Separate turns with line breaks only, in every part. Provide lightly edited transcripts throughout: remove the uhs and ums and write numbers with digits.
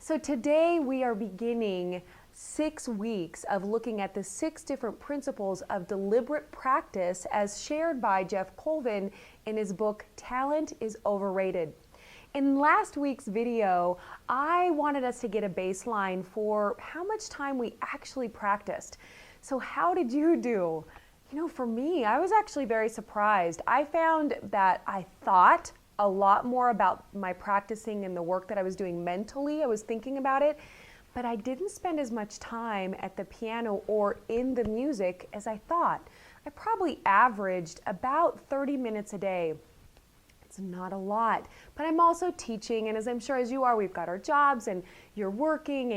So today we are beginning 6 weeks of looking at the 6 different principles of deliberate practice as shared by Jeff Colvin in his book, Talent is Overrated. In last week's video, I wanted us to get a baseline for how much time we actually practiced. So how did you do? You know, for me, I was actually very surprised. I found that I thought a lot more about my practicing and the work that I was doing mentally. I was thinking about it, but I didn't spend as much time at the piano or in the music as I thought. I probably averaged about 30 minutes a day. It's not a lot, but I'm also teaching, and as I'm sure as you are, we've got our jobs and you're working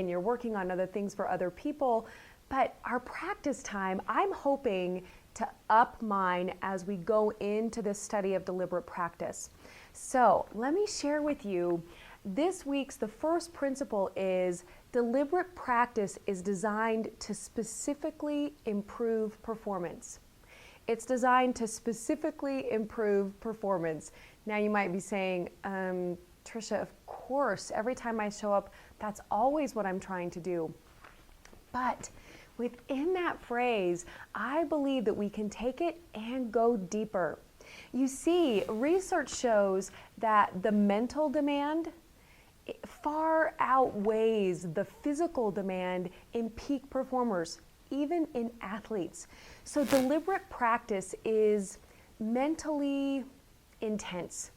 on other things for other people. But our practice time, I'm hoping to up mine as we go into this study of deliberate practice. So let me share with you this week's, the first principle is deliberate practice is designed to specifically improve performance. It's designed to specifically improve performance. Now you might be saying, Tricia, of course, every time I show up, that's always what I'm trying to do. But within that phrase, I believe that we can take it and go deeper. You see, research shows that the mental demand far outweighs the physical demand in peak performers, even in athletes. So deliberate practice is mentally intense.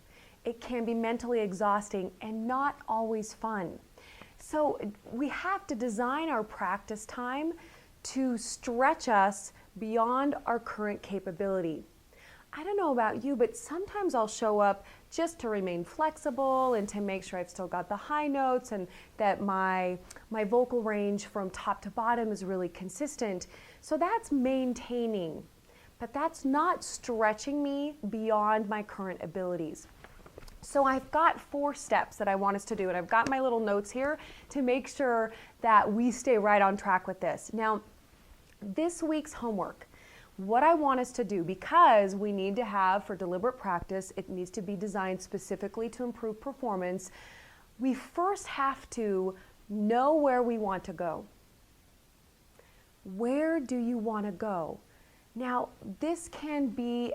It can be mentally exhausting and not always fun. So we have to design our practice time to stretch us beyond our current capability. I don't know about you, but sometimes I'll show up just to remain flexible and to make sure I've still got the high notes and that my vocal range from top to bottom is really consistent. So that's maintaining, but that's not stretching me beyond my current abilities. So I've got 4 steps that I want us to do, and I've got my little notes here to make sure that we stay right on track with this. Now, this week's homework, what I want us to do, because we need to have, for deliberate practice, it needs to be designed specifically to improve performance, we first have to know where we want to go. Where do you want to go? Now, this can be,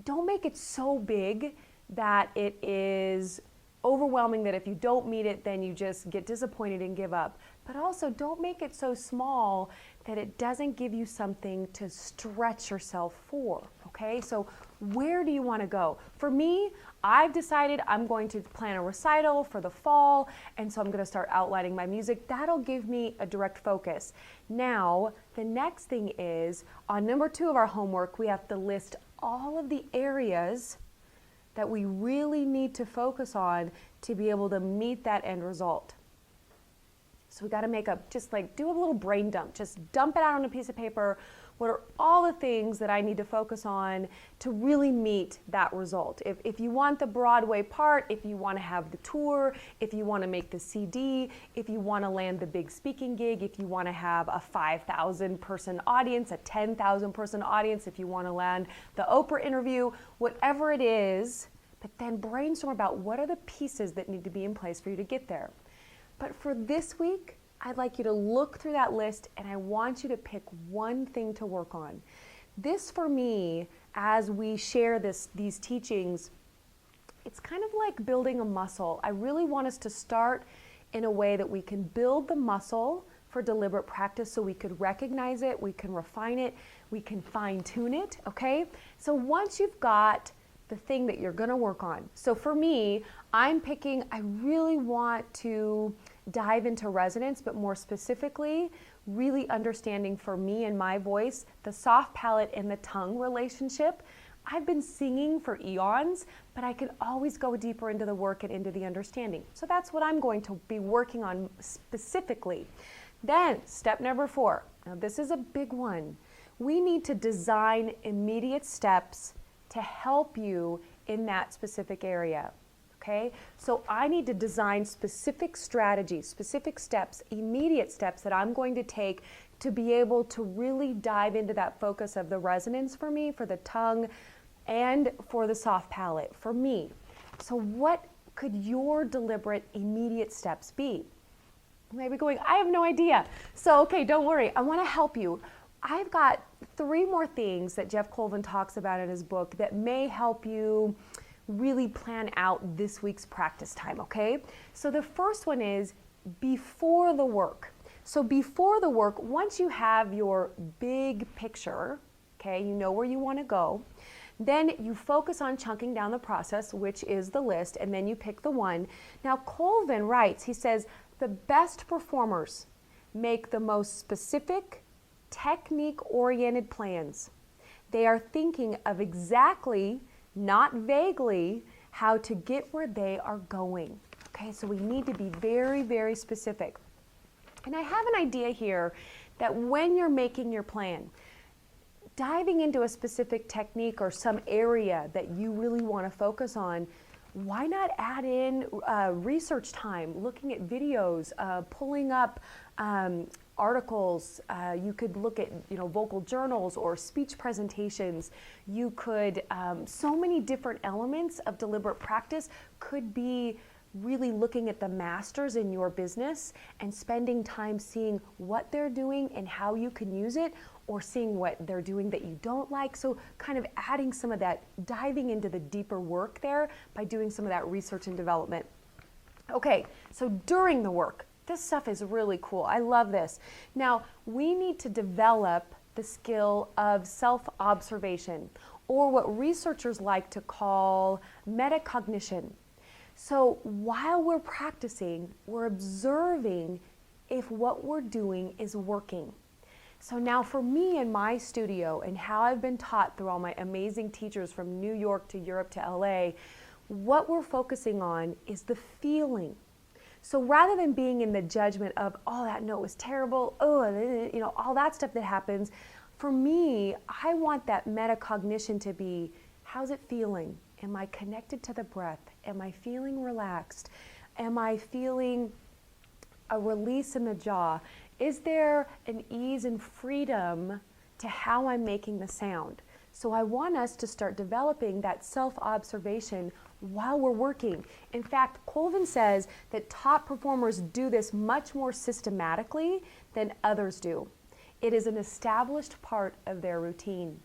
don't make it so big that it is overwhelming that if you don't meet it, then you just get disappointed and give up. But also don't make it so small that it doesn't give you something to stretch yourself for, okay? So where do you want to go? For me, I've decided I'm going to plan a recital for the fall, and so I'm going to start outlining my music. That'll give me a direct focus. Now, the next thing is, on number 2 of our homework, we have to list all of the areas that we really need to focus on to be able to meet that end result. So we got to make up, just like do a little brain dump, just dump it out on a piece of paper. What are all the things that I need to focus on to really meet that result? If you want the Broadway part, if you want to have the tour, if you want to make the CD, if you want to land the big speaking gig, if you want to have a 5,000 person audience, a 10,000 person audience, if you want to land the Oprah interview, whatever it is, but then brainstorm about what are the pieces that need to be in place for you to get there. But for this week, I'd like you to look through that list and I want you to pick one thing to work on. This for me, as we share these teachings, it's kind of like building a muscle. I really want us to start in a way that we can build the muscle for deliberate practice so we could recognize it, we can refine it, we can fine tune it, okay? So once you've got the thing that you're going to work on. So for me, I'm picking, I really want to dive into resonance, but more specifically, really understanding for me and my voice, the soft palate and the tongue relationship. I've been singing for eons, but I can always go deeper into the work and into the understanding. So that's what I'm going to be working on specifically. Then step number 4. Now this is a big one. We need to design immediate steps to help you in that specific area, okay? So I need to design specific strategies, specific steps, immediate steps that I'm going to take to be able to really dive into that focus of the resonance for me, for the tongue, and for the soft palate, for me. So what could your deliberate, immediate steps be? You may be going, I have no idea. So, okay, don't worry. I want to help you. I've got 3 more things that Jeff Colvin talks about in his book that may help you really plan out this week's practice time, okay? So the first one is before the work. So before the work, once you have your big picture, okay, you know where you want to go, then you focus on chunking down the process, which is the list, and then you pick the one. Now, Colvin writes, he says, the best performers make the most specific, technique-oriented plans. They are thinking of exactly, not vaguely, how to get where they are going. Okay, so we need to be very, very specific. And I have an idea here that when you're making your plan, diving into a specific technique or some area that you really want to focus on, why not add in research time, looking at videos, pulling up articles. You could look at vocal journals or speech presentations. You could, so many different elements of deliberate practice could be really looking at the masters in your business and spending time seeing what they're doing and how you can use it, or seeing what they're doing that you don't like. So kind of adding some of that, diving into the deeper work there by doing some of that research and development. Okay, so during the work, this stuff is really cool. I love this. Now, we need to develop the skill of self-observation, or what researchers like to call metacognition. So while we're practicing, we're observing if what we're doing is working. So now for me in my studio and how I've been taught through all my amazing teachers from New York to Europe to LA, what we're focusing on is the feeling. So rather than being in the judgment of, oh, that note was terrible, oh, all that stuff that happens, for me, I want that metacognition to be, how's it feeling? Am I connected to the breath? Am I feeling relaxed? Am I feeling a release in the jaw? Is there an ease and freedom to how I'm making the sound? So I want us to start developing that self-observation while we're working. In fact, Colvin says that top performers do this much more systematically than others do. It is an established part of their routine.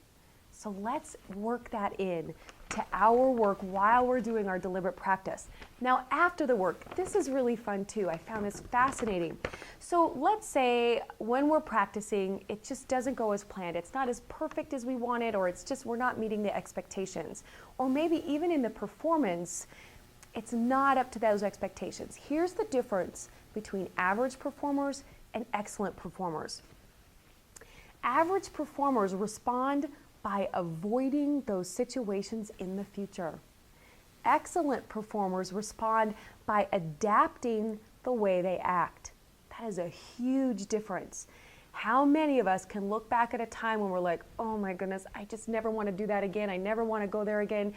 So let's work that in to our work while we're doing our deliberate practice. Now, after the work, this is really fun too. I found this fascinating. So let's say when we're practicing, it just doesn't go as planned. It's not as perfect as we wanted, or it's just we're not meeting the expectations. Or maybe even in the performance, it's not up to those expectations. Here's the difference between average performers and excellent performers. Average performers respond by avoiding those situations in the future. Excellent performers respond by adapting the way they act. That is a huge difference. How many of us can look back at a time when we're like, oh my goodness, I just never want to do that again. I never want to go there again.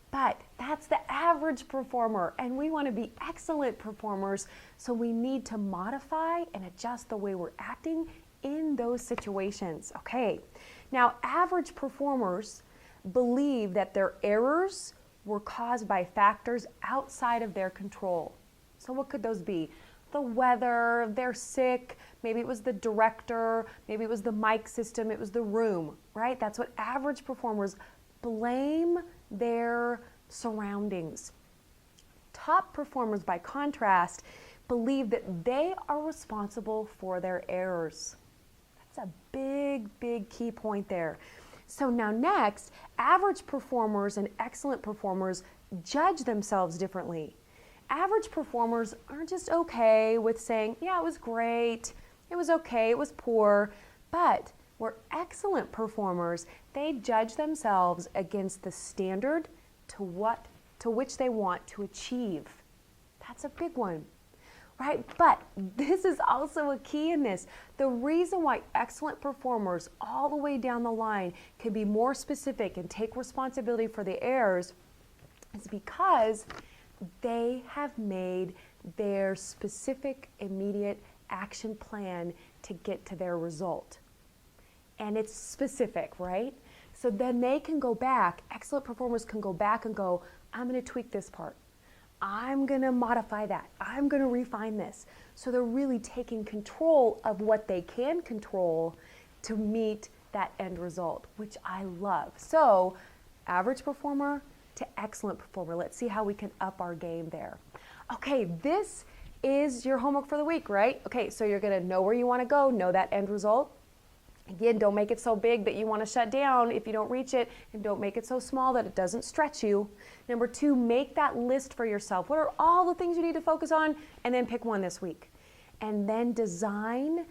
But that's the average performer, and we want to be excellent performers, so we need to modify and adjust the way we're acting in those situations. Okay. Now, average performers believe that their errors were caused by factors outside of their control. So what could those be? The weather, they're sick, maybe it was the director, maybe it was the mic system, it was the room, right? That's what average performers blame their surroundings. Top performers, by contrast, believe that they are responsible for their errors. A big, big key point there. So now next, average performers and excellent performers judge themselves differently. Average performers are just okay with saying, yeah, it was great, it was okay, it was poor, but where excellent performers, they judge themselves against the standard to which they want to achieve. That's a big one. Right? But this is also a key in this. The reason why excellent performers all the way down the line can be more specific and take responsibility for the errors is because they have made their specific, immediate action plan to get to their result. And it's specific, right? So then they can go back, excellent performers can go back and go, I'm going to tweak this part. I'm going to modify that. I'm going to refine this. So they're really taking control of what they can control to meet that end result, which I love. So average performer to excellent performer. Let's see how we can up our game there. Okay, this is your homework for the week, right? Okay, so you're going to know where you want to go, know that end result. Again, don't make it so big that you want to shut down if you don't reach it, and don't make it so small that it doesn't stretch you. Number 2, make that list for yourself. What are all the things you need to focus on? And then pick one this week. And then design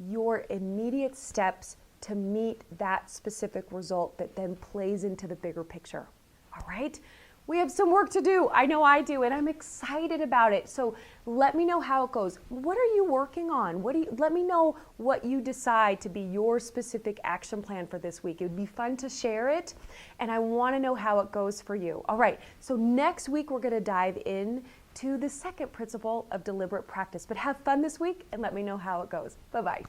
your immediate steps to meet that specific result that then plays into the bigger picture. All right? We have some work to do. I know I do, and I'm excited about it. So let me know how it goes. What are you working on? Let me know what you decide to be your specific action plan for this week. It would be fun to share it, and I want to know how it goes for you. All right, so next week we're going to dive in to the second principle of deliberate practice. But have fun this week, and let me know how it goes. Bye-bye.